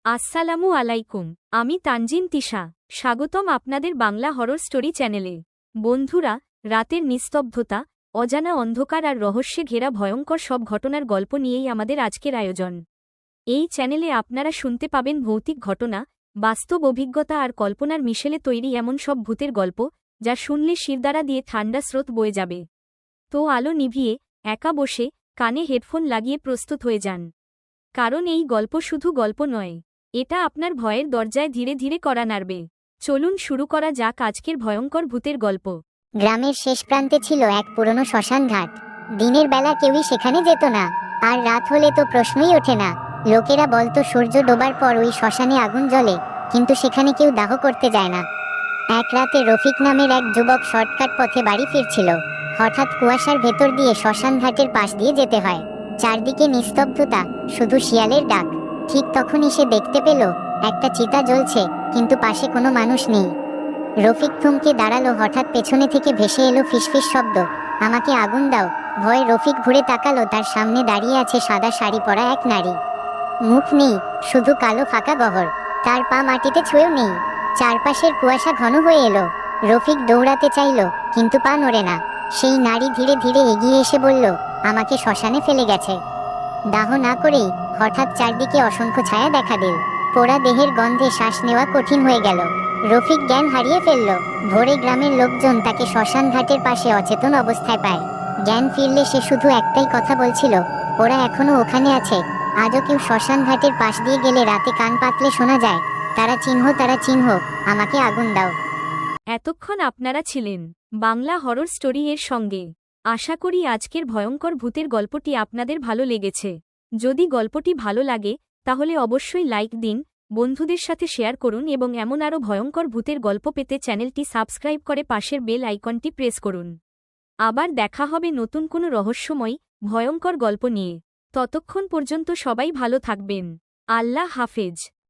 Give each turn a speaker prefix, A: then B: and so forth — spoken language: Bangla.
A: আসসালামু আলাইকুম। আমি তানজিন তিশা। স্বাগতম আপনাদের বাংলা হরর স্টোরি চ্যানেলে। বন্ধুরা, রাতের নিস্তব্ধতা, অজানা অন্ধকার আর রহস্যে ঘেরা ভয়ঙ্কর সব ঘটনার গল্প নিয়েই আমাদের আজকের আয়োজন। এই চ্যানেলে আপনারা শুনতে পাবেন ভৌতিক ঘটনা, বাস্তব অভিজ্ঞতা আর কল্পনার মিশেলে তৈরি এমন সব ভূতের গল্প যা শুনলে শিরদাঁড়া দিয়ে ঠান্ডা স্রোত বয়ে যাবে। তো আলো নিভিয়ে, একা বসে, কানে হেডফোন লাগিয়ে প্রস্তুত হয়ে যান। কারণ এই গল্প শুধু গল্প নয়, এটা আপনার ভয়ের দরজায় ধীরে ধীরে কড়া নাড়বে। চলুন শুরু করা যাক আজকের ভয়ঙ্কর ভূতের গল্প।
B: গ্রামের শেষ প্রান্তে ছিল এক পুরনো শ্মশান ঘাট। দিনের বেলা কেউই সেখানে যেত না, আর রাত হলে তো প্রশ্নই ওঠে না। লোকেরা বলতো সূর্য ডোবার পর ওই শ্মশানে আগুন জ্বলে, কিন্তু সেখানে কেউ দাহ করতে যায় না। এক রাতে রফিক নামের এক যুবক শর্টকাট পথে বাড়ি ফিরছিল। হঠাৎ কুয়াশার ভেতর দিয়ে শ্মশান ঘাটের পাশ দিয়ে যেতে হয়। চারদিকে নিস্তব্ধতা, শুধু শিয়ালের ডাক। ঠিক তখনই সে দেখতে পেল একটা চিতা জ্বলছে, কিন্তু পাশে কোনো মানুষ নেই। রফিক থমকে দাঁড়ালো। হঠাৎ পেছনে থেকে ভেসে এলো ফিসফিস শব্দ, আমাকে আগুন দাও। ভয়ে রফিক ঘুরে তাকালো। তার সামনে দাঁড়িয়ে আছে সাদা শাড়ি পরা এক নারী। মুখ নেই, শুধু কালো ফাঁকা গহর। তার পা মাটিতে ছুঁয়েও নেই। চারপাশের কুয়াশা ঘন হয়ে এলো। রফিক দৌড়াতে চাইল, কিন্তু পা নড়ে না। সেই নারী ধীরে ধীরে এগিয়ে এসে বলল, আমাকে শ্মশানে ফেলে গেছে। দাহ না করেই হঠাৎ চারদিকে অসংখ্য ছায়া দেখা দিল। পোড়া দেহের গন্ধে শ্বাস নেওয়া কঠিন হয়ে গেল। রফিক জ্ঞান হারিয়ে ফেলল। ভোরে গ্রামের লোকজন তাকে শ্মশান ঘাটের পাশে অচেতন অবস্থায় পায়। জ্ঞান ফিরলে সে শুধু একটাই কথা বলছিল, ওরা এখনো ওখানে আছে। আজও কেউ শ্মশান ঘাটের পাশ দিয়ে গেলে রাতে কান পাতলে শোনা যায়, তারা চিহ্ন, আমাকে আগুন দাও।
A: এতক্ষণ আপনারা ছিলেন বাংলা হরর স্টোরি এর সঙ্গে। আশা করি আজকের ভয়ঙ্কর ভূতের গল্পটি আপনাদের ভালো লেগেছে। যদি গল্পটি ভালো লাগে তাহলে অবশ্যই লাইক দিন, বন্ধুদের সাথে শেয়ার করুন এবং এমন আরও ভয়ঙ্কর ভূতের গল্প পেতে চ্যানেলটি সাবস্ক্রাইব করে পাশের বেল আইকনটি প্রেস করুন। আবার দেখা হবে নতুন কোনো রহস্যময়, ভয়ঙ্কর গল্প নিয়ে। ততক্ষণ পর্যন্ত সবাই ভালো থাকবেন। আল্লাহ হাফেজ।